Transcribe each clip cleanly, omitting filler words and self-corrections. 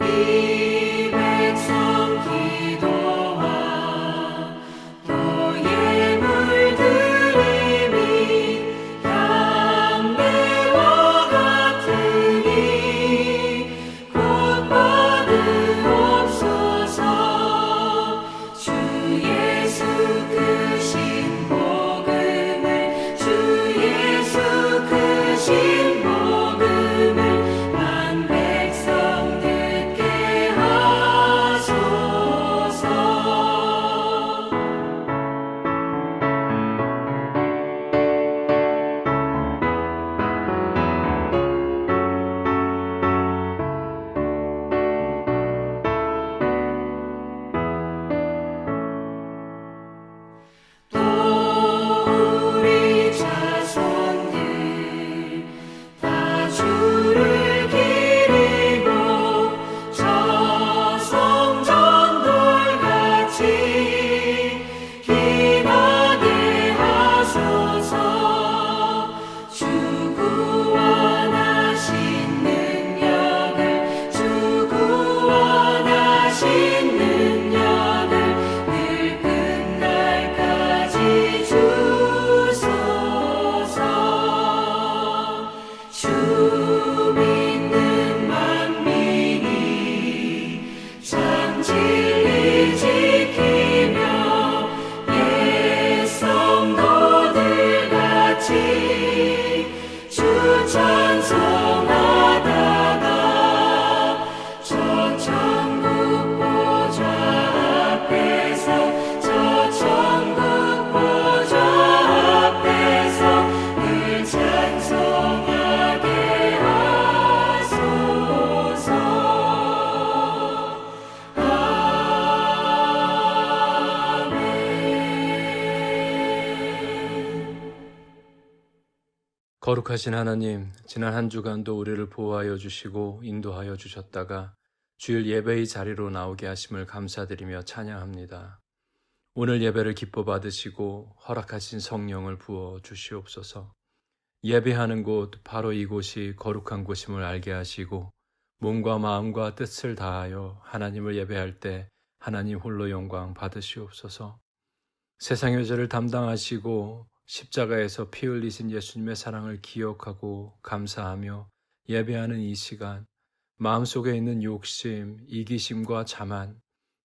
이 백성 기도와 또 예물 드림이 향배와 같으니 곧 받으옵소서. 주 예수 크신 복음을, 주 예수 크신 복음을 만 백성 듣게 하소서. 또 우리 자손들 다 주를 기리고 저 성전돌같이 기나게 하소서. 주 구원하신 능력을, 주 구원하신 능력을 늘 끝날까지 주소서. 주 믿는 만민이 참 진리 지키며 옛 성도들같이 주 찬송하다가 저 천국 보좌 앞에서, 저 천국 보좌 앞에서 늘 찬송하게 하소서. 아멘. 거룩하신 하나님, 지난 한 주간도 우리를 보호하여 주시고 인도하여 주셨다가 주일 예배의 자리로 나오게 하심을 감사드리며 찬양합니다. 오늘 예배를 기뻐 받으시고 허락하신 성령을 부어 주시옵소서. 예배하는 곳, 바로 이곳이 거룩한 곳임을 알게 하시고 몸과 마음과 뜻을 다하여 하나님을 예배할 때 하나님 홀로 영광 받으시옵소서. 세상의 죄를 담당하시고 십자가에서 피 흘리신 예수님의 사랑을 기억하고 감사하며 예배하는 이 시간, 마음속에 있는 욕심, 이기심과 자만,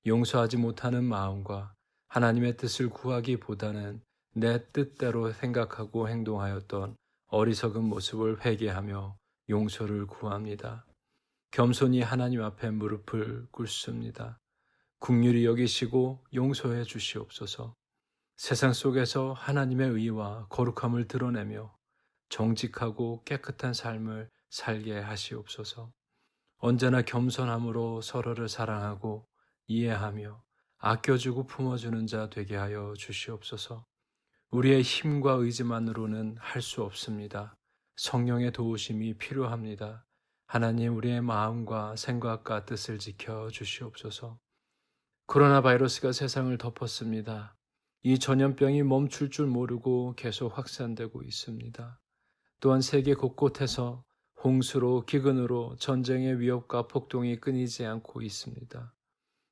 용서하지 못하는 마음과 하나님의 뜻을 구하기보다는 내 뜻대로 생각하고 행동하였던 어리석은 모습을 회개하며 용서를 구합니다. 겸손히 하나님 앞에 무릎을 꿇습니다. 긍휼히 여기시고 용서해 주시옵소서. 세상 속에서 하나님의 의와 거룩함을 드러내며 정직하고 깨끗한 삶을 살게 하시옵소서. 언제나 겸손함으로 서로를 사랑하고 이해하며 아껴주고 품어주는 자 되게 하여 주시옵소서. 우리의 힘과 의지만으로는 할 수 없습니다. 성령의 도우심이 필요합니다. 하나님, 우리의 마음과 생각과 뜻을 지켜 주시옵소서. 코로나 바이러스가 세상을 덮었습니다. 이 전염병이 멈출 줄 모르고 계속 확산되고 있습니다. 또한 세계 곳곳에서 홍수로, 기근으로 전쟁의 위협과 폭동이 끊이지 않고 있습니다.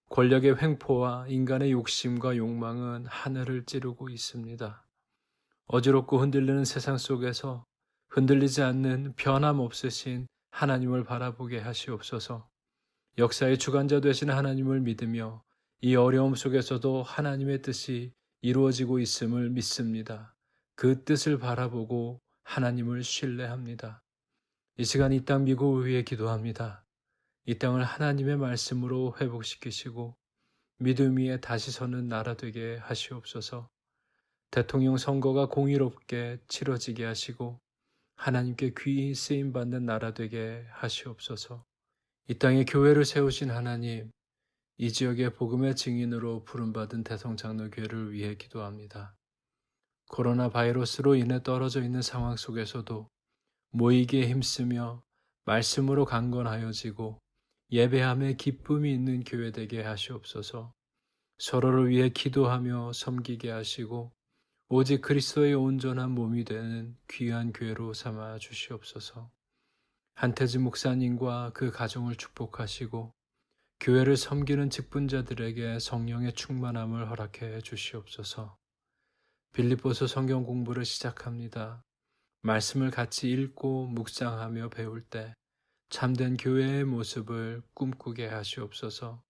권력의 횡포와 인간의 욕심과 욕망은 하늘을 찌르고 있습니다. 어지럽고 흔들리는 세상 속에서 흔들리지 않는 변함없으신 하나님을 바라보게 하시옵소서. 역사의 주관자 되신 하나님을 믿으며 이 어려움 속에서도 하나님의 뜻이 이루어지고 있음을 믿습니다. 그 뜻을 바라보고 하나님을 신뢰합니다. 이 시간 이 땅 미국을 위해 기도합니다. 이 땅을 하나님의 말씀으로 회복시키시고 믿음 위에 다시 서는 나라 되게 하시옵소서. 대통령 선거가 공의롭게 치러지게 하시고 하나님께 귀히 쓰임받는 나라 되게 하시옵소서. 이 땅에 교회를 세우신 하나님, 이 지역의 복음의 증인으로 부름받은 대성장로교회를 위해 기도합니다. 코로나 바이러스로 인해 떨어져 있는 상황 속에서도 모이기에 힘쓰며 말씀으로 강건하여지고 예배함에 기쁨이 있는 교회 되게 하시옵소서. 서로를 위해 기도하며 섬기게 하시고 오직 그리스도의 온전한 몸이 되는 귀한 교회로 삼아 주시옵소서. 한태지 목사님과 그 가정을 축복하시고 교회를 섬기는 직분자들에게 성령의 충만함을 허락해 주시옵소서. 빌립보서 성경 공부를 시작합니다. 말씀을 같이 읽고 묵상하며 배울 때 참된 교회의 모습을 꿈꾸게 하시옵소서.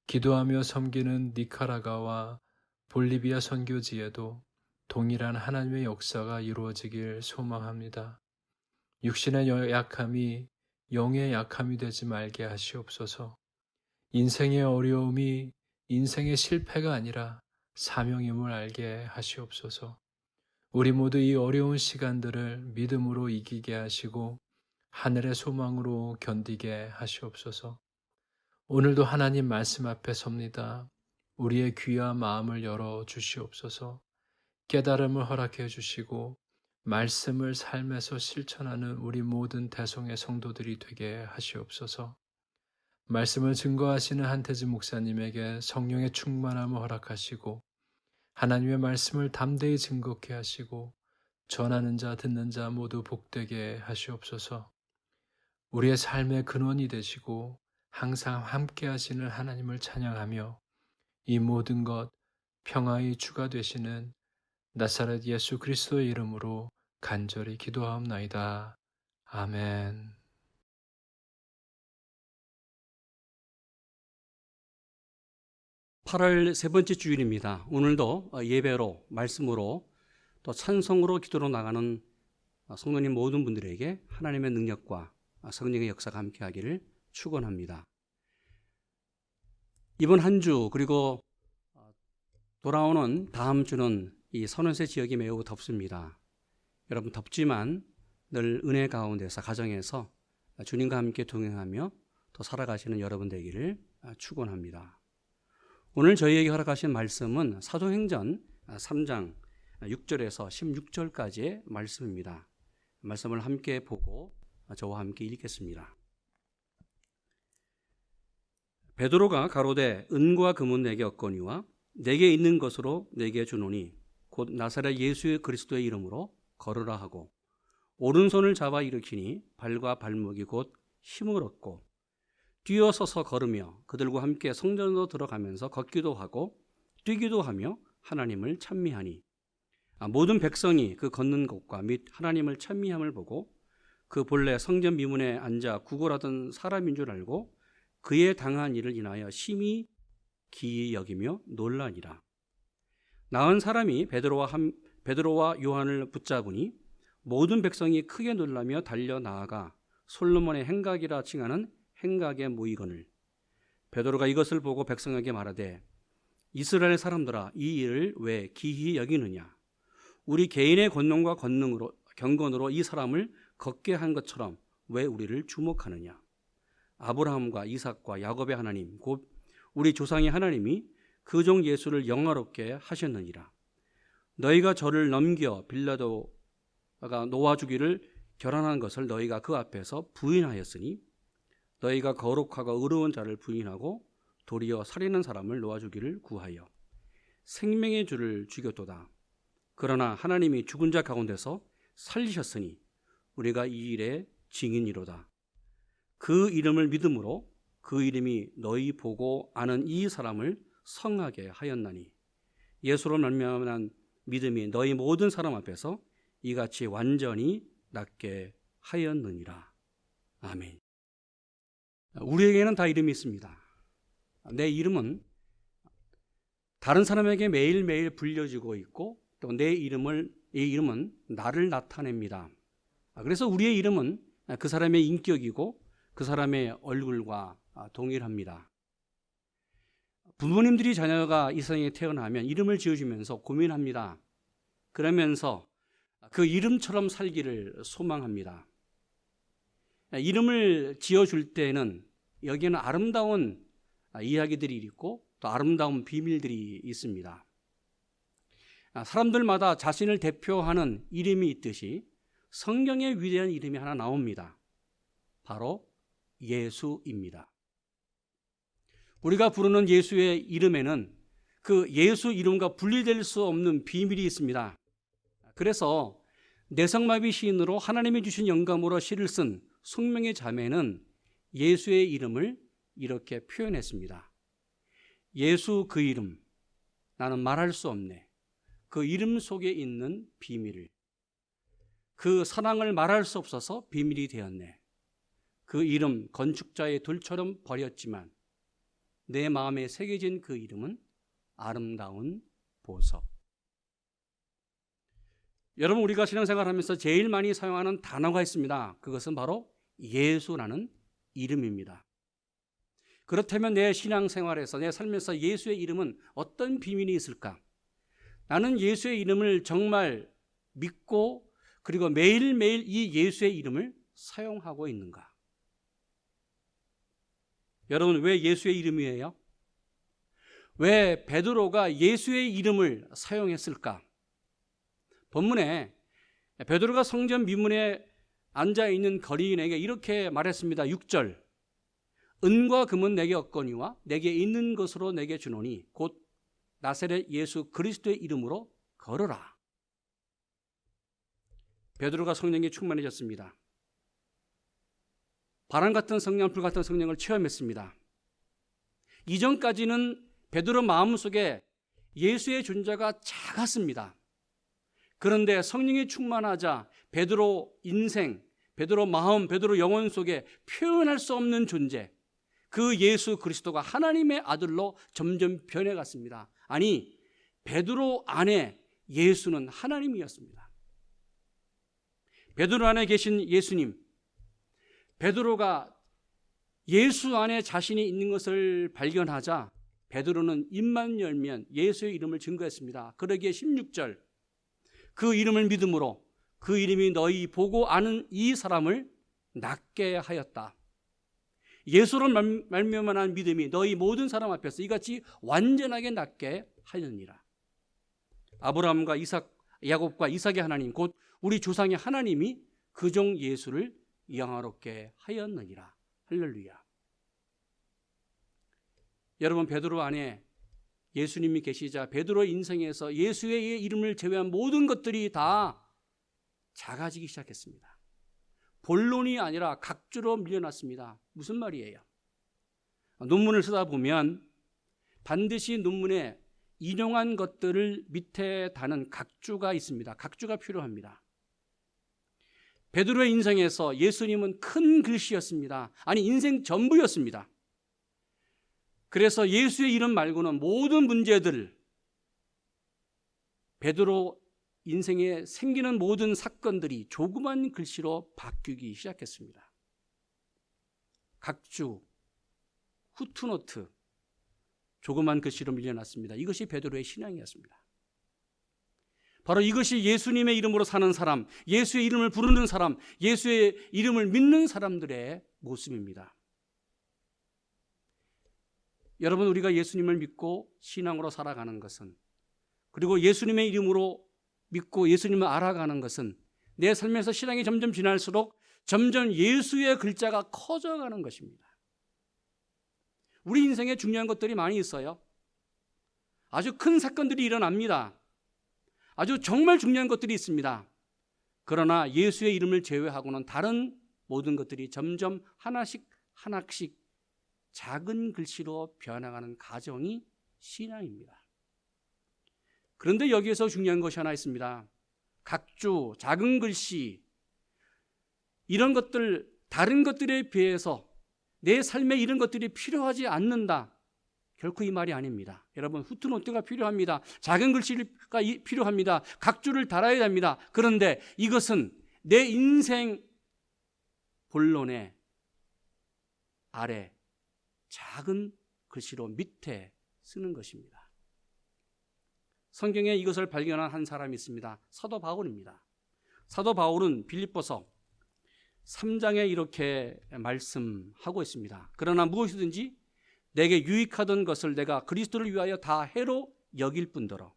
기도하며 섬기는 니카라과와 볼리비아 선교지에도 동일한 하나님의 역사가 이루어지길 소망합니다. 육신의 약함이 영의 약함이 되지 말게 하시옵소서. 인생의 어려움이 인생의 실패가 아니라 사명임을 알게 하시옵소서. 우리 모두 이 어려운 시간들을 믿음으로 이기게 하시고 하늘의 소망으로 견디게 하시옵소서. 오늘도 하나님 말씀 앞에 섭니다. 우리의 귀와 마음을 열어 주시옵소서. 깨달음을 허락해 주시고 말씀을 삶에서 실천하는 우리 모든 대성의 성도들이 되게 하시옵소서. 말씀을 증거하시는 한태진 목사님에게 성령의 충만함을 허락하시고 하나님의 말씀을 담대히 증거케 하시고 전하는 자 듣는 자 모두 복되게 하시옵소서. 우리의 삶의 근원이 되시고 항상 함께 하시는 하나님을 찬양하며 이 모든 것 평화의 주가 되시는 나사렛 예수 그리스도의 이름으로 간절히 기도하옵나이다. 아멘. (8월) 세 번째 주일입니다. 오늘도 예배로, 말씀으로, 또 찬송으로, 기도로 나가는 성도님 모든 분들에게 하나님의 능력과 성령의 역사가 함께하기를 축원합니다. 이번 한 주 그리고 돌아오는 다음 주는 이 선원세 지역이 매우 덥습니다. 여러분, 덥지만 늘 은혜 가운데서 가정에서 주님과 함께 동행하며 또 살아가시는 여러분 되기를 축원합니다. 오늘 저희에게 허락하신 말씀은 사도행전 3장 6절에서 16절까지의 말씀입니다. 말씀을 함께 보고 저와 함께 읽겠습니다. 베드로가 가로되 은과 금은 내게 없거니와 내게 있는 것으로 내게 주노니 곧 나사렛 예수의 그리스도의 이름으로 걸으라 하고 오른손을 잡아 일으키니 발과 발목이 곧 힘을 얻고 뛰어서서 걸으며 그들과 함께 성전으로 들어가면서 걷기도 하고 뛰기도 하며 하나님을 찬미하니 모든 백성이 그 걷는 것과 및 하나님을 찬미함을 보고 그 본래 성전 미문에 앉아 구걸하던 사람인 줄 알고 그의 당한 일을 인하여 심히 기이 여기며 놀라니라. 나은 사람이 베드로와 요한을 붙잡으니 모든 백성이 크게 놀라며 달려 나아가 솔로몬의 행각이라 칭하는 행각에 모이거늘 베드로가 이것을 보고 백성에게 말하되 이스라엘 사람들아 이 일을 왜 기히 여기느냐. 우리 개인의 권능과 경건으로 이 사람을 걷게 한 것처럼 왜 우리를 주목하느냐. 아브라함과 이삭과 야곱의 하나님 곧 우리 조상의 하나님이 그 종 예수를 영화롭게 하셨느니라. 너희가 저를 넘겨 빌라도가 놓아주기를 결한한 것을 너희가 그 앞에서 부인하였으니 너희가 거룩하고 의로운 자를 부인하고 도리어 살인한 사람을 놓아주기를 구하여 생명의 주를 죽였도다. 그러나 하나님이 죽은 자 가운데서 살리셨으니 우리가 이 일의 증인이로다. 그 이름을 믿음으로 그 이름이 너희 보고 아는 이 사람을 성하게 하였나니 예수로 말미암은 믿음이 너희 모든 사람 앞에서 이같이 완전히 낫게 하였느니라. 아멘. 우리에게는 다 이름이 있습니다. 내 이름은 다른 사람에게 매일매일 불려지고 있고 또 이 이름은 나를 나타냅니다. 그래서 우리의 이름은 그 사람의 인격이고 그 사람의 얼굴과 동일합니다. 부모님들이 자녀가 이 세상에 태어나면 이름을 지어주면서 고민합니다. 그러면서 그 이름처럼 살기를 소망합니다. 이름을 지어줄 때는 여기에는 아름다운 이야기들이 있고 또 아름다운 비밀들이 있습니다. 사람들마다 자신을 대표하는 이름이 있듯이 성경의 위대한 이름이 하나 나옵니다. 바로 예수입니다. 우리가 부르는 예수의 이름에는 그 예수 이름과 분리될 수 없는 비밀이 있습니다. 그래서 내성마비 시인으로 하나님이 주신 영감으로 시를 쓴 숙명의 자매는 예수의 이름을 이렇게 표현했습니다. 예수 그 이름, 나는 말할 수 없네. 그 이름 속에 있는 비밀을, 그 사랑을 말할 수 없어서 비밀이 되었네. 그 이름 건축자의 돌처럼 버렸지만 내 마음에 새겨진 그 이름은 아름다운 보석. 여러분, 우리가 신앙생활하면서 제일 많이 사용하는 단어가 있습니다. 그것은 바로 예수라는 이름입니다. 그렇다면 내 신앙생활에서, 내 삶에서 예수의 이름은 어떤 비밀이 있을까? 나는 예수의 이름을 정말 믿고 그리고 매일매일 이 예수의 이름을 사용하고 있는가? 여러분, 왜 예수의 이름이에요? 왜 베드로가 예수의 이름을 사용했을까? 본문에 베드로가 성전 미문에 앉아있는 거리인에게 이렇게 말했습니다. 6절, 은과 금은 내게 없거니와 내게 있는 것으로 내게 주노니 곧 나사렛 예수 그리스도의 이름으로 걸어라. 베드로가 성령에 충만해졌습니다. 바람 같은 성령, 불 같은 성령을 체험했습니다. 이전까지는 베드로 마음속에 예수의 존재가 작았습니다. 그런데 성령이 충만하자 베드로 인생, 베드로 마음, 베드로 영혼 속에 표현할 수 없는 존재, 그 예수 그리스도가 하나님의 아들로 점점 변해갔습니다. 아니, 베드로 안에 예수는 하나님이었습니다. 베드로 안에 계신 예수님, 베드로가 예수 안에 자신이 있는 것을 발견하자 베드로는 입만 열면 예수의 이름을 증거했습니다. 그러기에 16절, 그 이름을 믿음으로 그 이름이 너희 보고 아는 이 사람을 낫게 하였다. 예수로 말미암아 믿음이 너희 모든 사람 앞에서 이같이 완전하게 낫게 하였느니라. 아브라함과 이삭, 야곱과 이삭의 하나님, 곧 우리 조상의 하나님이 그 종 예수를 영화롭게 하였느니라. 할렐루야. 여러분, 베드로 안에 예수님이 계시자 베드로의 인생에서 예수의 이름을 제외한 모든 것들이 다 작아지기 시작했습니다. 본론이 아니라 각주로 밀려났습니다. 무슨 말이에요? 논문을 쓰다 보면 반드시 논문에 인용한 것들을 밑에 다는 각주가 있습니다. 각주가 필요합니다. 베드로의 인생에서 예수님은 큰 글씨였습니다. 아니, 인생 전부였습니다. 그래서 예수의 이름 말고는 모든 문제들, 베드로 인생에 생기는 모든 사건들이 조그만 글씨로 바뀌기 시작했습니다. 각주, 후트노트, 조그만 글씨로 밀려났습니다. 이것이 베드로의 신앙이었습니다. 바로 이것이 예수님의 이름으로 사는 사람, 예수의 이름을 부르는 사람, 예수의 이름을 믿는 사람들의 모습입니다. 여러분, 우리가 예수님을 믿고 신앙으로 살아가는 것은, 그리고 예수님의 이름으로 믿고 예수님을 알아가는 것은 내 삶에서 신앙이 점점 지날수록 점점 예수의 글자가 커져가는 것입니다. 우리 인생에 중요한 것들이 많이 있어요. 아주 큰 사건들이 일어납니다. 아주 정말 중요한 것들이 있습니다. 그러나 예수의 이름을 제외하고는 다른 모든 것들이 점점 하나씩 작은 글씨로 변화가는 과정이 신앙입니다. 그런데 여기에서 중요한 것이 하나 있습니다. 각주, 작은 글씨, 이런 것들, 다른 것들에 비해서 내 삶에 이런 것들이 필요하지 않는다. 결코 이 말이 아닙니다. 여러분, 후트노트가 필요합니다. 작은 글씨가 필요합니다. 각주를 달아야 합니다. 그런데 이것은 내 인생 본론의 아래 작은 글씨로 밑에 쓰는 것입니다. 성경에 이것을 발견한 한 사람이 있습니다. 사도 바울입니다. 사도 바울은 빌립보서 3장에 이렇게 말씀하고 있습니다. 그러나 무엇이든지 내게 유익하던 것을 내가 그리스도를 위하여 다 해로 여길 뿐더러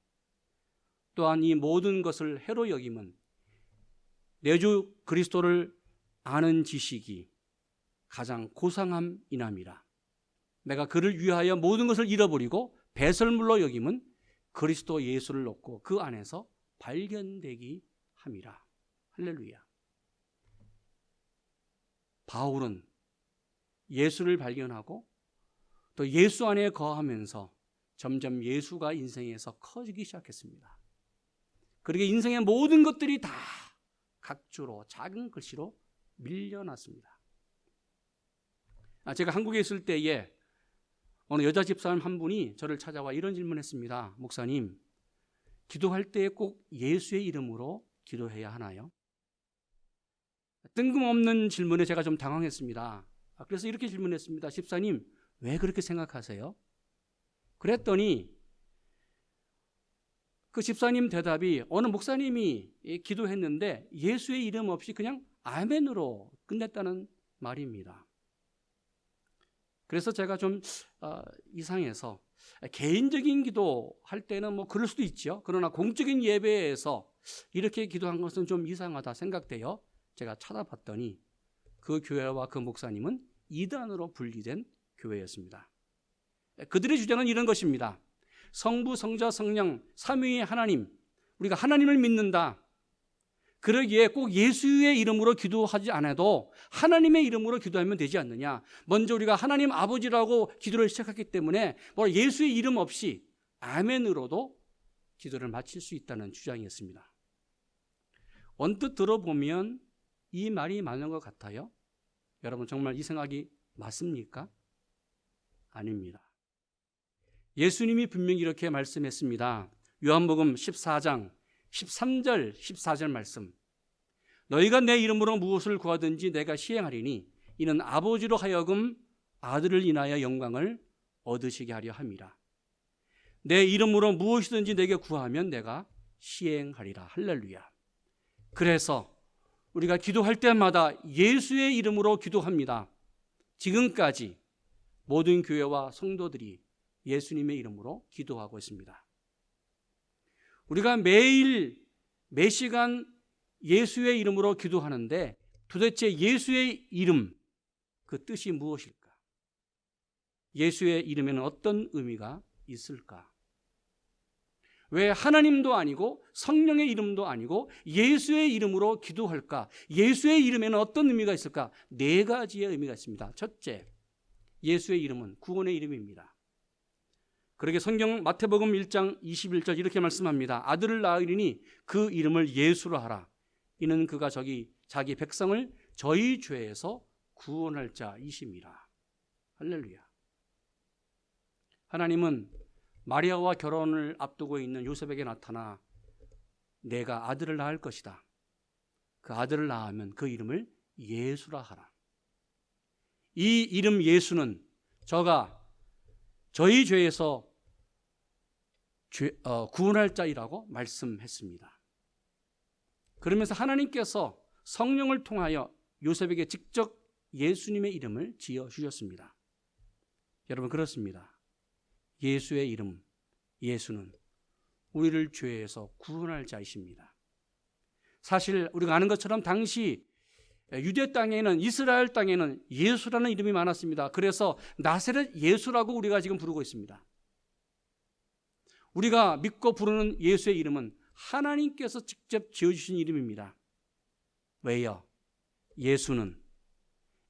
또한 이 모든 것을 해로 여김은 내 주 그리스도를 아는 지식이 가장 고상함이남이라. 내가 그를 위하여 모든 것을 잃어버리고 배설물로 여김은 그리스도 예수를 얻고 그 안에서 발견되기 함이라. 할렐루야. 바울은 예수를 발견하고 또 예수 안에 거하면서 점점 예수가 인생에서 커지기 시작했습니다. 그러게 인생의 모든 것들이 다 각주로 작은 글씨로 밀려났습니다. 제가 한국에 있을 때에 어느 여자 집사님 한 분이 저를 찾아와 이런 질문했습니다. 목사님, 기도할 때 꼭 예수의 이름으로 기도해야 하나요? 뜬금없는 질문에 제가 좀 당황했습니다. 그래서 이렇게 질문했습니다. 집사님, 왜 그렇게 생각하세요? 그랬더니 그 집사님 대답이 어느 목사님이 기도했는데 예수의 이름 없이 그냥 아멘으로 끝냈다는 말입니다. 그래서 제가 좀 이상해서 개인적인 기도할 때는 뭐 그럴 수도 있죠. 그러나 공적인 예배에서 이렇게 기도한 것은 좀 이상하다 생각되어 제가 찾아봤더니 그 교회와 그 목사님은 이단으로 분리된 교회였습니다. 그들의 주장은 이런 것입니다. 성부, 성자, 성령, 삼위의 하나님, 우리가 하나님을 믿는다. 그러기에 꼭 예수의 이름으로 기도하지 않아도 하나님의 이름으로 기도하면 되지 않느냐. 먼저 우리가 하나님 아버지라고 기도를 시작했기 때문에 예수의 이름 없이 아멘으로도 기도를 마칠 수 있다는 주장이었습니다. 언뜻 들어보면 이 말이 맞는 것 같아요. 여러분 정말 이 생각이 맞습니까? 아닙니다. 예수님이 분명히 이렇게 말씀했습니다. 요한복음 14장 13절 14절 말씀. 너희가 내 이름으로 무엇을 구하든지 내가 시행하리니 이는 아버지로 하여금 아들을 인하여 영광을 얻으시게 하려 함이라. 내 이름으로 무엇이든지 내게 구하면 내가 시행하리라. 할렐루야. 그래서 우리가 기도할 때마다 예수의 이름으로 기도합니다. 지금까지 모든 교회와 성도들이 예수님의 이름으로 기도하고 있습니다. 우리가 매일 매 시간 예수의 이름으로 기도하는데 도대체 예수의 이름, 그 뜻이 무엇일까? 예수의 이름에는 어떤 의미가 있을까? 왜 하나님도 아니고 성령의 이름도 아니고 예수의 이름으로 기도할까? 예수의 이름에는 어떤 의미가 있을까? 4가지의 의미가 있습니다. 첫째, 예수의 이름은 구원의 이름입니다. 그러게 성경 마태복음 1장 21절 이렇게 말씀합니다. 아들을 낳으리니 그 이름을 예수로 하라. 이는 그가 자기 백성을 저희 죄에서 구원할 자이심이라. 할렐루야. 하나님은 마리아와 결혼을 앞두고 있는 요셉에게 나타나 내가 아들을 낳을 것이다. 그 아들을 낳으면 그 이름을 예수라 하라. 이 이름 예수는 저희 죄에서 구원할 자이라고 말씀했습니다. 그러면서 하나님께서 성령을 통하여 요셉에게 직접 예수님의 이름을 지어주셨습니다. 여러분 그렇습니다. 예수의 이름, 예수는 우리를 죄에서 구원할 자이십니다. 사실 우리가 아는 것처럼 당시 유대 땅에는, 이스라엘 땅에는 예수라는 이름이 많았습니다. 그래서 나사렛 예수라고 우리가 지금 부르고 있습니다. 우리가 믿고 부르는 예수의 이름은 하나님께서 직접 지어주신 이름입니다. 왜요?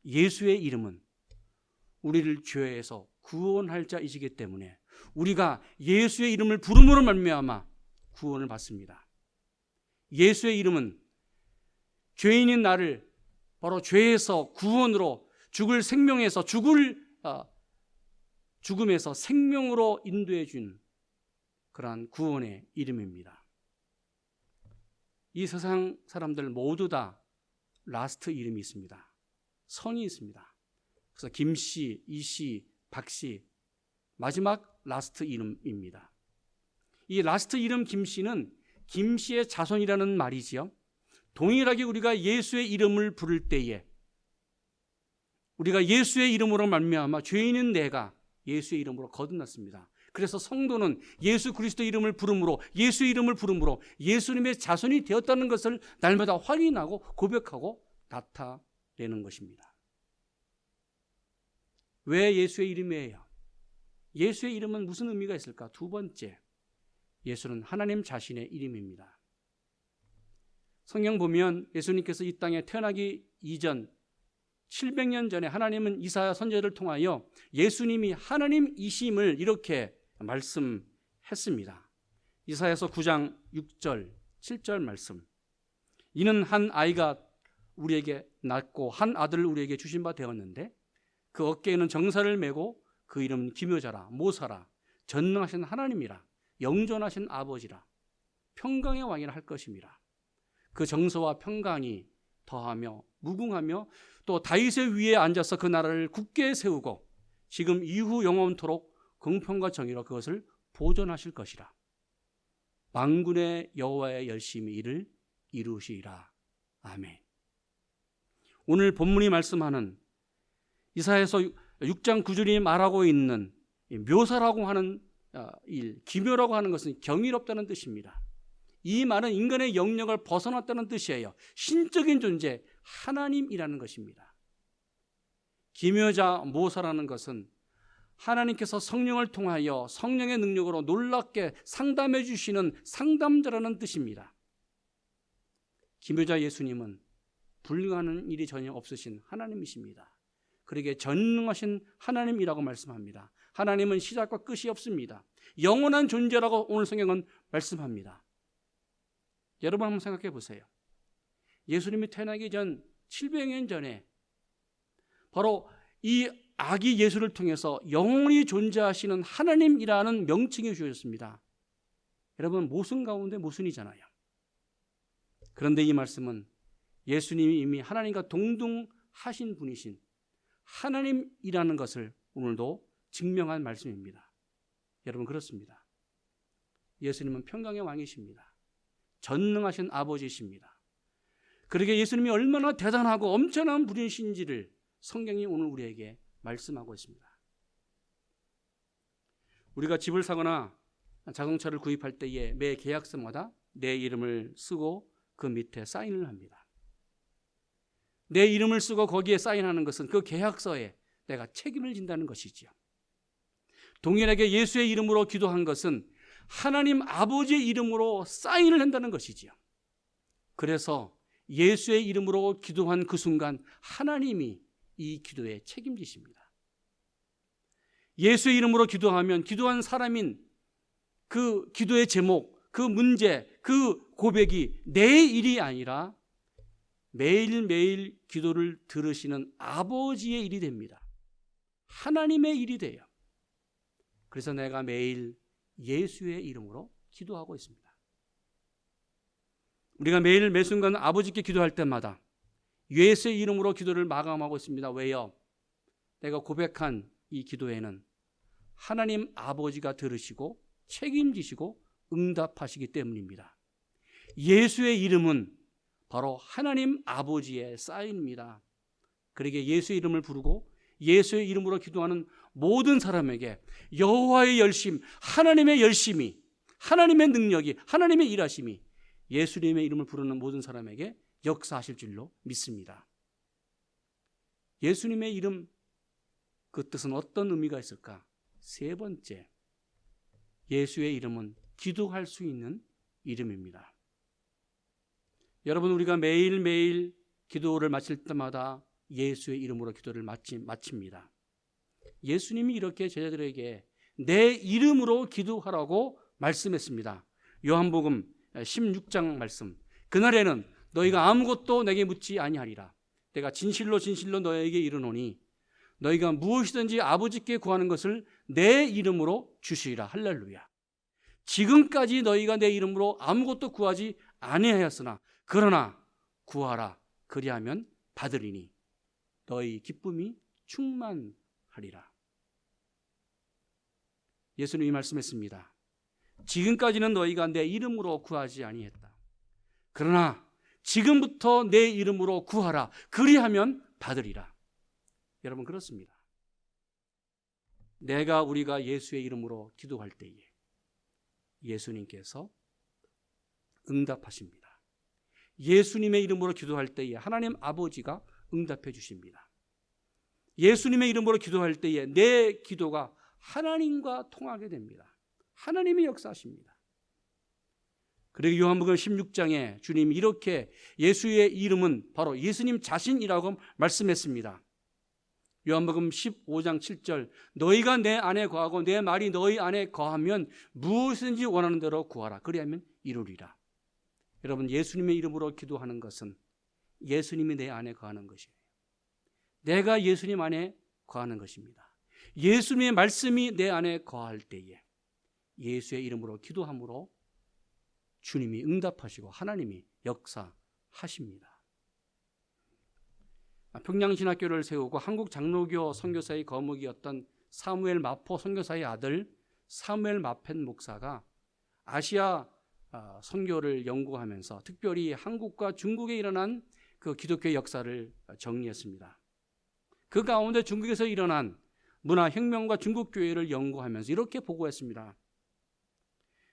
예수의 이름은 우리를 죄에서 구원할 자이시기 때문에 우리가 예수의 이름을 부름으로 말미암아 구원을 받습니다. 예수의 이름은 죄인인 나를 바로 죄에서 구원으로 죽음에서 생명으로 인도해 준 그러한 구원의 이름입니다. 이 세상 사람들 모두 다 라스트 이름이 있습니다. 성이 있습니다. 그래서 김씨, 이씨, 박씨, 마지막 라스트 이름입니다. 이 라스트 이름 김씨는 김씨의 자손이라는 말이지요. 동일하게 우리가 예수의 이름을 부를 때에 우리가 예수의 이름으로 말미암아 죄인인 내가 예수의 이름으로 거듭났습니다. 그래서 성도는 예수 그리스도 이름을 부름으로, 예수의 이름을 부름으로 예수님의 자손이 되었다는 것을 날마다 확인하고 고백하고 나타내는 것입니다. 왜 예수의 이름이에요? 예수의 이름은 무슨 의미가 있을까? 두 번째, 예수는 하나님 자신의 이름입니다. 성경 보면 예수님께서 이 땅에 태어나기 이전 700년 전에 하나님은 이사야 선지자를 통하여 예수님이 하나님이심을 이렇게 말씀했습니다. 이사야서 9장 6절 7절 말씀. 이는 한 아이가 우리에게 낳고 한 아들을 우리에게 주신 바 되었는데 그 어깨에는 정사를 메고 그 이름은 기묘자라 모사라 전능하신 하나님이라 영존하신 아버지라 평강의 왕이라 할 것임이라. 그 정서와 평강이 더하며 무궁하며 또 다윗의 위에 앉아서 그 나라를 굳게 세우고 지금 이후 영원토록 공평과 정의로 그것을 보존하실 것이라. 만군의 여호와의 열심히 이를 이루시리라. 아멘. 오늘 본문이 말씀하는 이사야서 6장 9절이 말하고 있는 묘사라고 하는 일, 기묘라고 하는 것은 경이롭다는 뜻입니다. 이 말은 인간의 영역을 벗어났다는 뜻이에요. 신적인 존재 하나님이라는 것입니다. 기묘자 모사라는 것은 하나님께서 성령을 통하여 성령의 능력으로 놀랍게 상담해 주시는 상담자라는 뜻입니다. 기묘자 예수님은 불가능한 일이 전혀 없으신 하나님이십니다. 그러기에 전능하신 하나님이라고 말씀합니다. 하나님은 시작과 끝이 없습니다. 영원한 존재라고 오늘 성경은 말씀합니다. 여러분 한번 생각해 보세요. 예수님이 태어나기 전 700년 전에 바로 이 아기 예수를 통해서 영원히 존재하시는 하나님이라는 명칭이 주어졌습니다. 여러분 모순 가운데 모순이잖아요. 그런데 이 말씀은 예수님이 이미 하나님과 동등하신 분이신 하나님이라는 것을 오늘도 증명한 말씀입니다. 여러분 그렇습니다. 예수님은 평강의 왕이십니다. 전능하신 아버지이십니다. 그러게 예수님이 얼마나 대단하고 엄청난 분이신지를 성경이 오늘 우리에게 말씀하고 있습니다. 우리가 집을 사거나 자동차를 구입할 때에 매 계약서마다 내 이름을 쓰고 그 밑에 사인을 합니다. 내 이름을 쓰고 거기에 사인하는 것은 그 계약서에 내가 책임을 진다는 것이지요. 동일하게 예수의 이름으로 기도한 것은 하나님 아버지의 이름으로 사인을 한다는 것이지요. 그래서 예수의 이름으로 기도한 그 순간 하나님이 이 기도에 책임지십니다. 예수의 이름으로 기도하면 기도한 사람인 그 기도의 제목, 그 문제, 그 고백이 내 일이 아니라 매일매일 기도를 들으시는 아버지의 일이 됩니다. 하나님의 일이 돼요. 그래서 내가 매일 예수의 이름으로 기도하고 있습니다. 우리가 매일 매순간 아버지께 기도할 때마다 예수의 이름으로 기도를 마감하고 있습니다. 왜요? 내가 고백한 이 기도에는 하나님 아버지가 들으시고 책임지시고 응답하시기 때문입니다. 예수의 이름은 바로 하나님 아버지의 사인입니다. 그러기에 예수의 이름을 부르고 예수의 이름으로 기도하는 모든 사람에게 여호와의 열심, 하나님의 열심이, 하나님의 능력이, 하나님의 일하심이 예수님의 이름을 부르는 모든 사람에게 역사하실 줄로 믿습니다. 예수님의 이름, 그 뜻은 어떤 의미가 있을까? 세 번째, 예수의 이름은 기도할 수 있는 이름입니다. 여러분, 우리가 매일매일 기도를 마칠 때마다 예수의 이름으로 기도를 마칩니다. 예수님이 이렇게 제자들에게 내 이름으로 기도하라고 말씀했습니다. 요한복음 16장 말씀. 그날에는 너희가 아무것도 내게 묻지 아니하리라. 내가 진실로 진실로 너희에게 이르노니 너희가 무엇이든지 아버지께 구하는 것을 내 이름으로 주시리라. 할렐루야. 지금까지 너희가 내 이름으로 아무것도 구하지 아니하였으나 그러나 구하라. 그리하면 받으리니 너희 기쁨이 충만하리라. 예수님이 말씀했습니다. 지금까지는 너희가 내 이름으로 구하지 아니했다. 그러나 지금부터 내 이름으로 구하라. 그리하면 받으리라. 여러분 그렇습니다. 우리가 예수의 이름으로 기도할 때에 예수님께서 응답하십니다. 예수님의 이름으로 기도할 때에 하나님 아버지가 응답해 주십니다. 예수님의 이름으로 기도할 때에 내 기도가 하나님과 통하게 됩니다. 하나님이 역사하십니다. 그리고 요한복음 16장에 주님이 이렇게 예수의 이름은 바로 예수님 자신이라고 말씀했습니다. 요한복음 15장 7절 너희가 내 안에 거하고 내 말이 너희 안에 거하면 무엇이든지 원하는 대로 구하라. 그리하면 이루리라. 여러분, 예수님의 이름으로 기도하는 것은 예수님이 내 안에 거하는 것이에요. 내가 예수님 안에 거하는 것입니다. 예수님의 말씀이 내 안에 거할 때에 예수의 이름으로 기도함으로 주님이 응답하시고 하나님이 역사하십니다. 평양신학교를 세우고 한국 장로교 선교사의 거목이었던 사무엘 마포 선교사의 아들 사무엘 마펜 목사가 아시아 선교를 연구하면서 특별히 한국과 중국에 일어난 그 기독교의 역사를 정리했습니다. 그 가운데 중국에서 일어난 문화혁명과 중국교회를 연구하면서 이렇게 보고했습니다.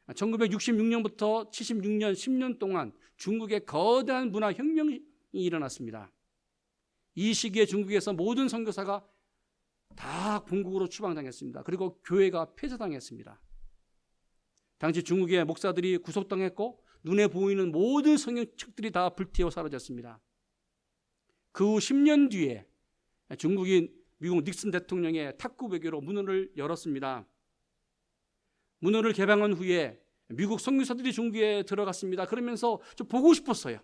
1966년부터 76년 10년 동안 중국에 거대한 문화혁명이 일어났습니다. 이 시기에 중국에서 모든 선교사가 다 본국으로 추방당했습니다. 그리고 교회가 폐쇄당했습니다. 당시 중국의 목사들이 구속당했고 눈에 보이는 모든 성경책들이 다 불태워 사라졌습니다. 그 후 10년 뒤에 중국이 미국 닉슨 대통령의 탁구 외교로 문을 열었습니다. 문을 개방한 후에 미국 선교사들이 중국에 들어갔습니다. 그러면서 좀 보고 싶었어요.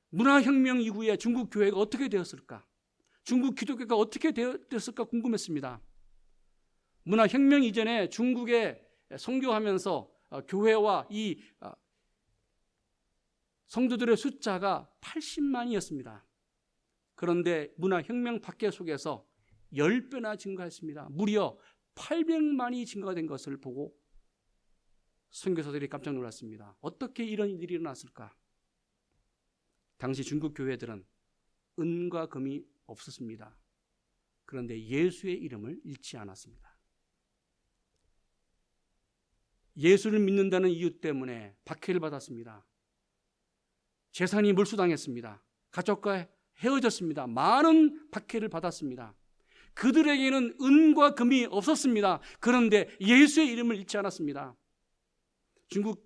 문화혁명 이후에 중국 교회가 어떻게 되었을까? 중국 기독교가 어떻게 되었을까 궁금했습니다. 문화혁명 이전에 중국에 선교하면서 교회와 이 성도들의 숫자가 80만이었습니다. 그런데 문화혁명 박해 속에서 10배나 증가했습니다. 무려 800만이 증가가 된 것을 보고 선교사들이 깜짝 놀랐습니다. 어떻게 이런 일이 일어났을까? 당시 중국 교회들은 은과 금이 없었습니다. 그런데 예수의 이름을 잃지 않았습니다. 예수를 믿는다는 이유 때문에 박해를 받았습니다. 재산이 몰수당했습니다. 가족과 헤어졌습니다. 많은 박해를 받았습니다. 그들에게는 은과 금이 없었습니다. 그런데 예수의 이름을 잃지 않았습니다. 중국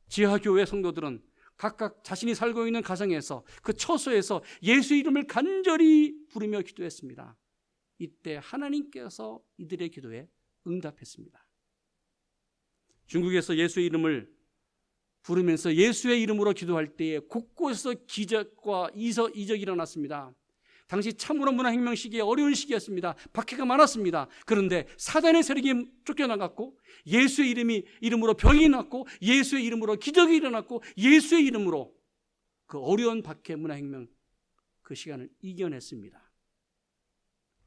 지하교회 성도들은 각각 자신이 살고 있는 가정에서 그 처소에서 예수의 이름을 간절히 부르며 기도했습니다. 이때 하나님께서 이들의 기도에 응답했습니다. 중국에서 예수의 이름을 부르면서 예수의 이름으로 기도할 때에 곳곳에서 기적과 이적이 일어났습니다. 당시 참으로 문화혁명 시기에 어려운 시기였습니다. 박해가 많았습니다. 그런데 사단의 세력이 쫓겨나갔고 예수의 이름으로 병이 났고 예수의 이름으로 기적이 일어났고 예수의 이름으로 그 어려운 박해 문화혁명 그 시간을 이겨냈습니다.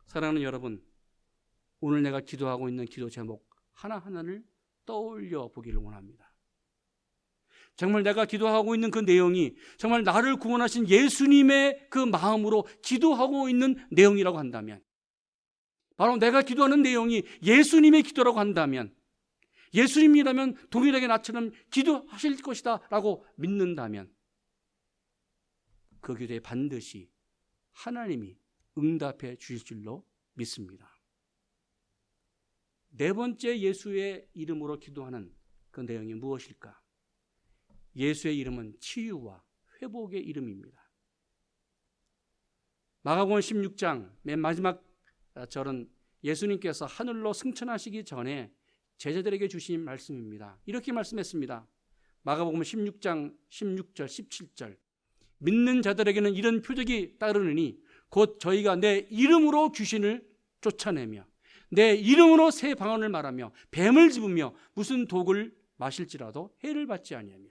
사랑하는 여러분, 오늘 내가 기도하고 있는 기도 제목 하나하나를 떠올려 보기를 원합니다. 정말 내가 기도하고 있는 그 내용이 정말 나를 구원하신 예수님의 그 마음으로 기도하고 있는 내용이라고 한다면, 바로 내가 기도하는 내용이 예수님의 기도라고 한다면, 예수님이라면 동일하게 나처럼 기도하실 것이다 라고 믿는다면 그 기도에 반드시 하나님이 응답해 주실 줄로 믿습니다. 네 번째 예수의 이름으로 기도하는 그 내용이 무엇일까? 예수의 이름은 치유와 회복의 이름입니다. 마가복음 16장 맨 마지막 절은 예수님께서 하늘로 승천하시기 전에 제자들에게 주신 말씀입니다. 이렇게 말씀했습니다. 마가복음 16장 16절 17절 믿는 자들에게는 이런 표적이 따르느니 곧 저희가 내 이름으로 귀신을 쫓아내며 내 이름으로 새 방언을 말하며 뱀을 집으며 무슨 독을 마실지라도 해를 받지 아니하며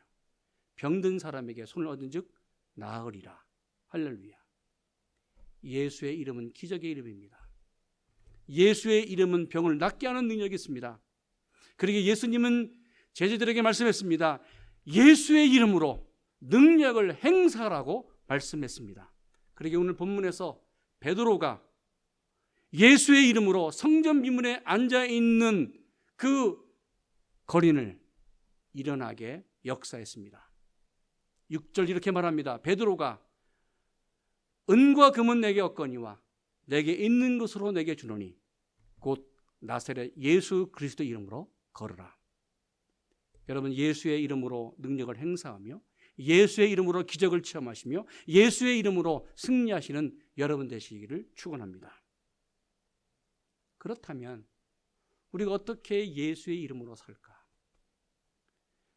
병든 사람에게 손을 얻은 즉 나으리라. 할렐루야. 예수의 이름은 기적의 이름입니다. 예수의 이름은 병을 낫게 하는 능력이 있습니다. 그러기에 예수님은 제자들에게 말씀했습니다. 예수의 이름으로 능력을 행사하라고 말씀했습니다. 그러기에 오늘 본문에서 베드로가 예수의 이름으로 성전 미문에 앉아있는 그 거린을 일어나게 역사했습니다. 6절 이렇게 말합니다. 베드로가 은과 금은 내게 없거니와 내게 있는 것으로 내게 주노니 곧 나사렛 예수 그리스도 이름으로 걸으라. 여러분 예수의 이름으로 능력을 행사하며 예수의 이름으로 기적을 체험하시며 예수의 이름으로 승리하시는 여러분 되시기를 축원합니다. 그렇다면 우리가 어떻게 예수의 이름으로 살까?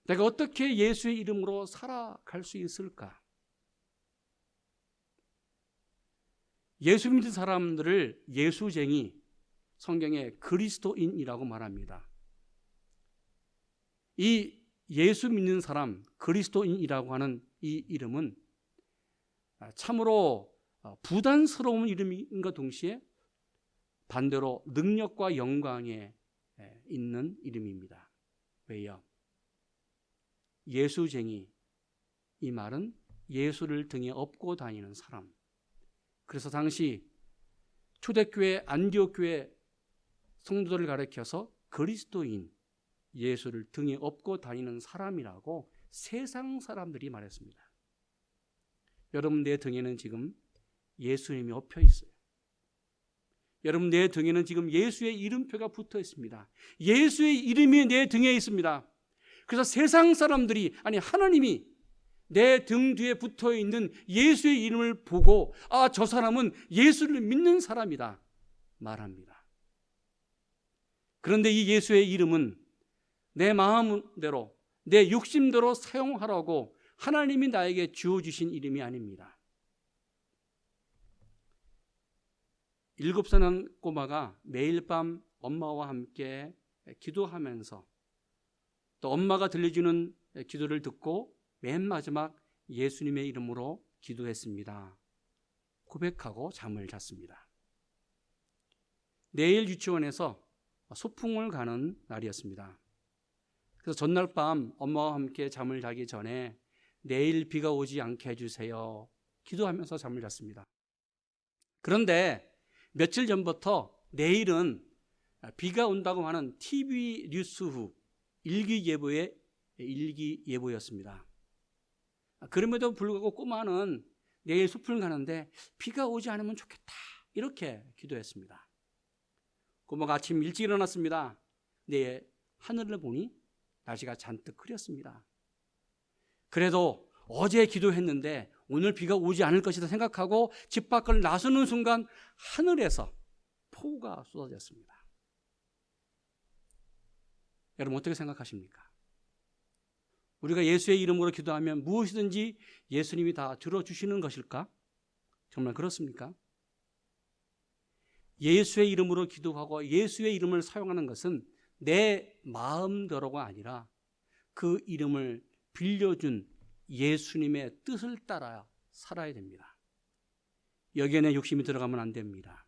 내가 어떻게 예수의 이름으로 살아갈 수 있을까? 예수 믿는 사람들을 예수쟁이, 성경에 그리스도인이라고 말합니다. 이 예수 믿는 사람, 그리스도인이라고 하는 이 이름은 참으로 부담스러운 이름인과 동시에 반대로 능력과 영광에 있는 이름입니다. 왜요? 예수쟁이, 이 말은 예수를 등에 업고 다니는 사람. 그래서 당시 초대교회 안디옥교회 성도들을 가리켜서 그리스도인, 예수를 등에 업고 다니는 사람이라고 세상 사람들이 말했습니다. 여러분 내 등에는 지금 예수님이 엎혀 있어요. 여러분 내 등에는 지금 예수의 이름표가 붙어 있습니다. 예수의 이름이 내 등에 있습니다. 그래서 세상 사람들이, 아니 하나님이 내 등 뒤에 붙어 있는 예수의 이름을 보고 아, 저 사람은 예수를 믿는 사람이다 말합니다. 그런데 이 예수의 이름은 내 마음대로, 내 욕심대로 사용하라고 하나님이 나에게 주어주신 이름이 아닙니다. 7살 난 꼬마가 매일 밤 엄마와 함께 기도하면서 또 엄마가 들려주는 기도를 듣고 맨 마지막 예수님의 이름으로 기도했습니다. 고백하고 잠을 잤습니다. 내일 유치원에서 소풍을 가는 날이었습니다. 그래서 전날 밤 엄마와 함께 잠을 자기 전에 내일 비가 오지 않게 해주세요 기도하면서 잠을 잤습니다. 그런데 며칠 전부터 내일은 비가 온다고 하는 TV 뉴스 후 일기예보였습니다. 그럼에도 불구하고 꼬마는 내일 숲을 가는데 비가 오지 않으면 좋겠다 이렇게 기도했습니다. 꼬마가 아침 일찍 일어났습니다. 내 하늘을 보니 날씨가 잔뜩 흐렸습니다. 그래도 어제 기도했는데 오늘 비가 오지 않을 것이다 생각하고 집 밖을 나서는 순간 하늘에서 폭우가 쏟아졌습니다. 여러분 어떻게 생각하십니까? 우리가 예수의 이름으로 기도하면 무엇이든지 예수님이 다 들어주시는 것일까? 정말 그렇습니까? 예수의 이름으로 기도하고 예수의 이름을 사용하는 것은 내 마음대로가 아니라 그 이름을 빌려준 예수님의 뜻을 따라 살아야 됩니다. 여기에 내 욕심이 들어가면 안 됩니다.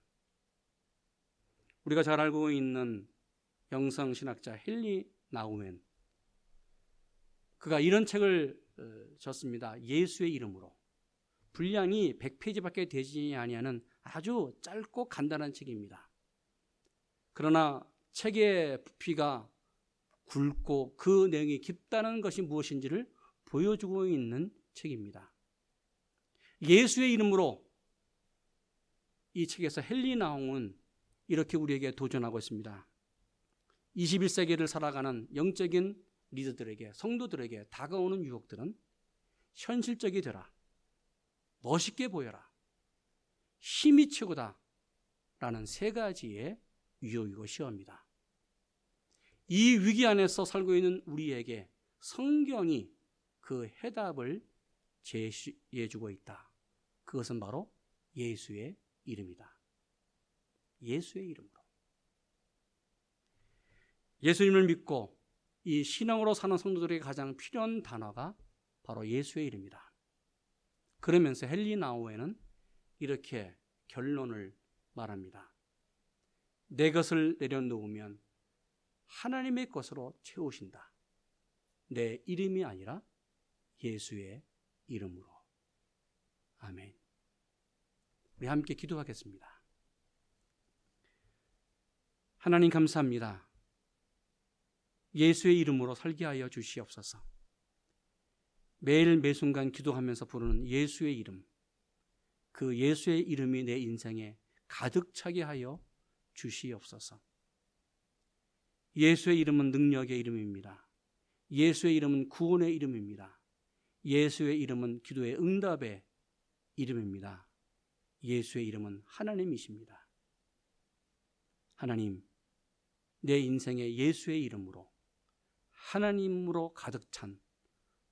우리가 잘 알고 있는 영성신학자 헨리 나우멘, 그가 이런 책을 썼습니다. 예수의 이름으로. 분량이 100페이지밖에 되지 아니하는 아주 짧고 간단한 책입니다. 그러나 책의 부피가 굵고 그 내용이 깊다는 것이 무엇인지를 보여주고 있는 책입니다. 예수의 이름으로 이 책에서 헨리 나우멘은 이렇게 우리에게 도전하고 있습니다. 21세기를 살아가는 영적인 리더들에게, 성도들에게 다가오는 유혹들은 현실적이 되라, 멋있게 보여라, 힘이 최고다 라는 세 가지의 유혹이고 시험입니다. 이 위기 안에서 살고 있는 우리에게 성경이 그 해답을 제시해주고 있다. 그것은 바로 예수의 이름이다. 예수의 이름으로. 예수님을 믿고 이 신앙으로 사는 성도들에게 가장 필요한 단어가 바로 예수의 이름이다. 그러면서 헨리 나우멘은 이렇게 결론을 말합니다. 내 것을 내려놓으면 하나님의 것으로 채우신다. 내 이름이 아니라 예수의 이름으로. 아멘. 우리 함께 기도하겠습니다. 하나님 감사합니다. 예수의 이름으로 살게 하여 주시옵소서. 매일 매순간 기도하면서 부르는 예수의 이름, 그 예수의 이름이 내 인생에 가득 차게 하여 주시옵소서. 예수의 이름은 능력의 이름입니다. 예수의 이름은 구원의 이름입니다. 예수의 이름은 기도의 응답의 이름입니다. 예수의 이름은 하나님이십니다. 하나님, 내 인생의 예수의 이름으로 하나님으로 가득 찬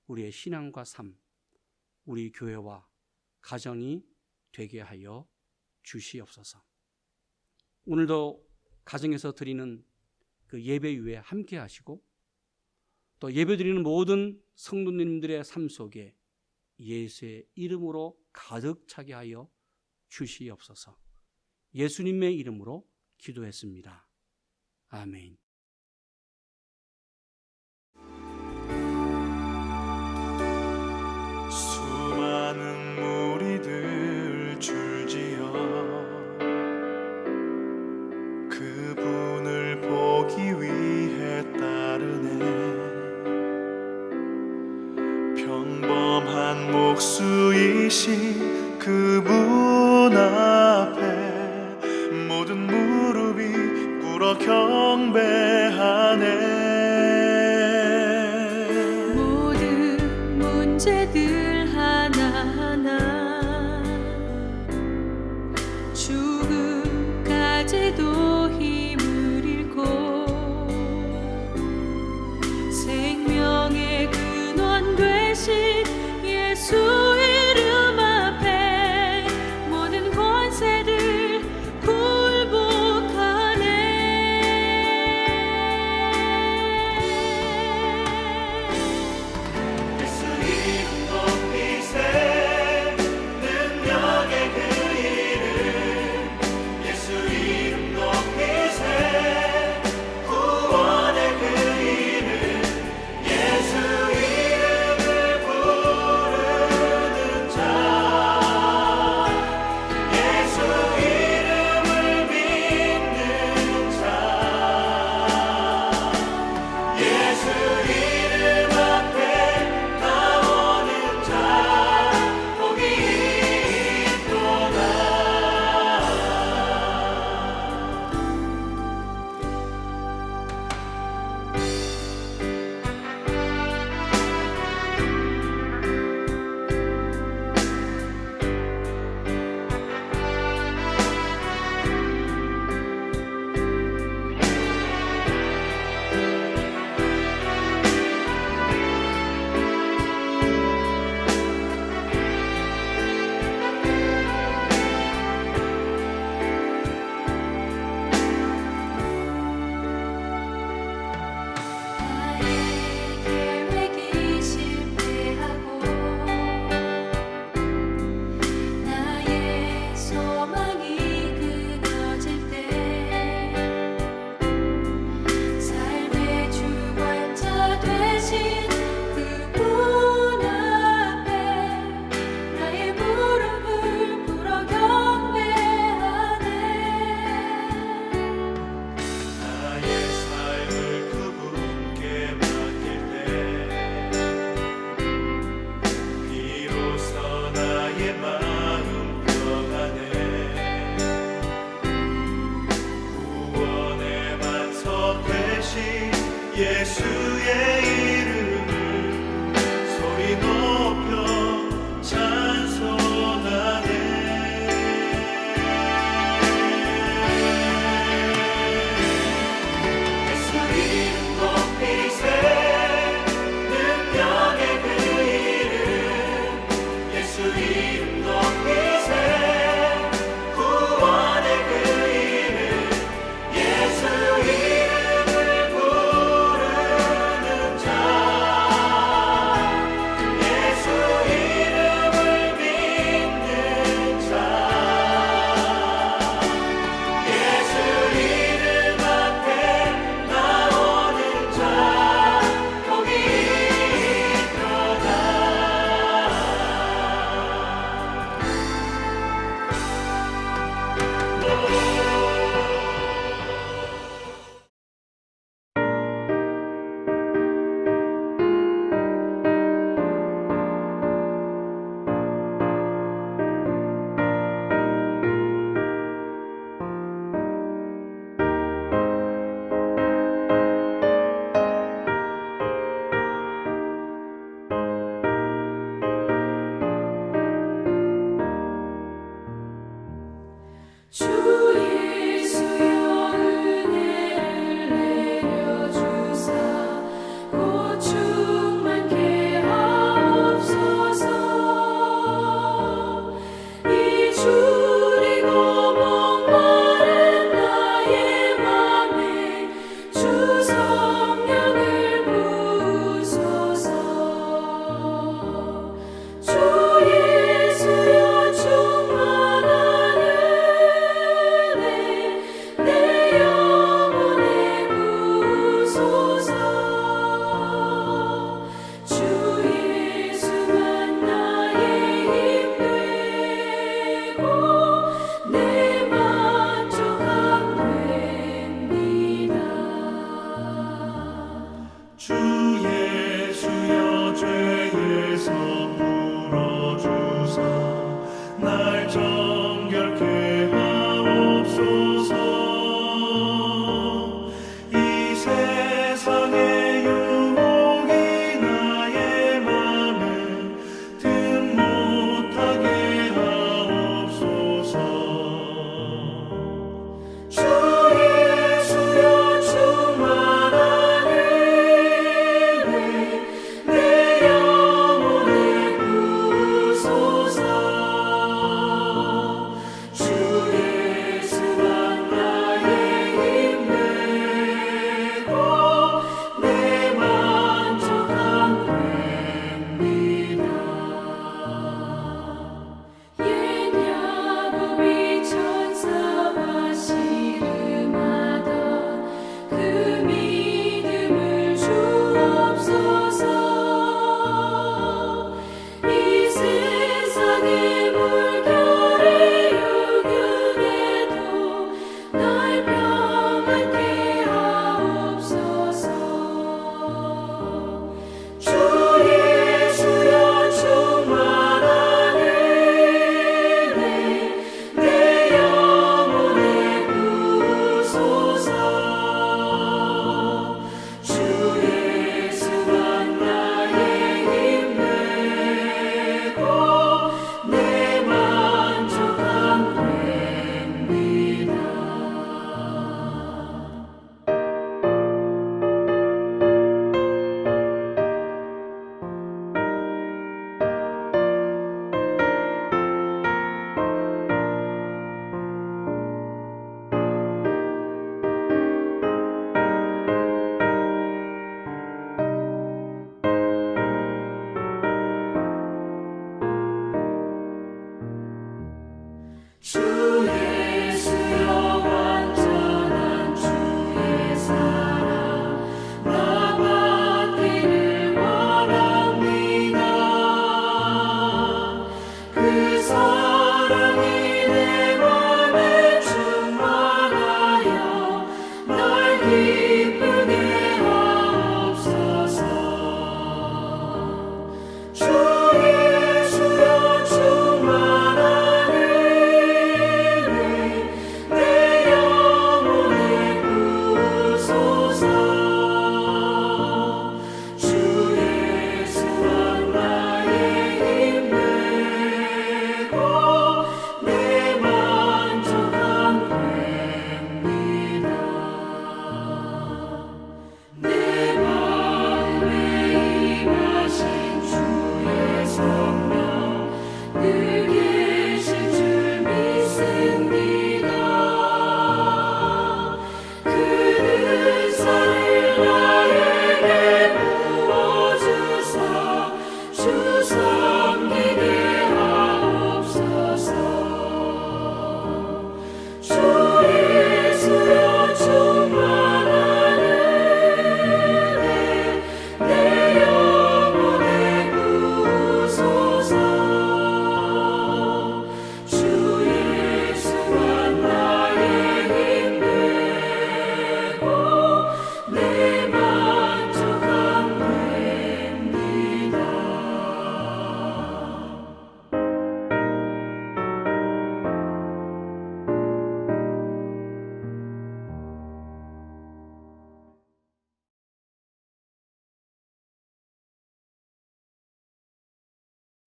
우리의 신앙과 삶, 우리 교회와 가정이 되게 하여 주시옵소서. 오늘도 가정에서 드리는 그 예배 위에 함께 하시고 또 예배 드리는 모든 성도님들의 삶 속에 예수의 이름으로 가득 차게 하여 주시옵소서. 예수님의 이름으로 기도했습니다. 아멘. 수많은 무리들 줄지어 그분을 보기 위해 따르네. 평범한 목수이신 그분 앞에 모든 무릎이 꿇어 경배하네. 모든 문제들 하나하나 죽음까지도 힘을 잃고 생명의 근원 되신 예수 이름 앞에 모든 권세들 굴복하네. 예수 이름 높이세 능력의 그 이름. 예수 이름 높이세 구원의 그 이름. 예수 이름을 부르는 자, 예수 이름을 믿는 자, 예수 이름 앞에 나오는 자 복이 있도다. 나의 계획이 실패하고 나의 소망이 끊어질 때 삶의 주관자 되신 그분 앞에 나의 무릎을 꿇어 경배하네. 나의 삶을 그분께 맡길 때 비로소 나의 마음 평안해. 구원의 반석 되신 예수의 이름을 소리 높여 찬송하네. 예수 이름 높이세 능력의 그 이름. 예수 이름 높이세 구원의 그 이름. 예수 이름을 부르는 자,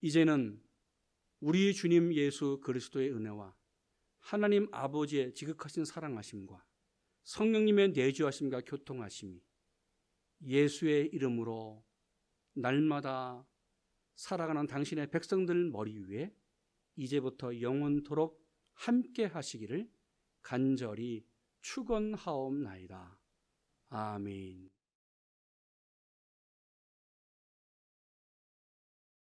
이제는 우리 주님 예수 그리스도의 은혜와 하나님 아버지의 지극하신 사랑하심과 성령님의 내주하심과 교통하심이 예수의 이름으로 날마다 살아가는 당신의 백성들 머리 위에 이제부터 영원토록 함께 하시기를 간절히 축원하옵나이다. 아멘.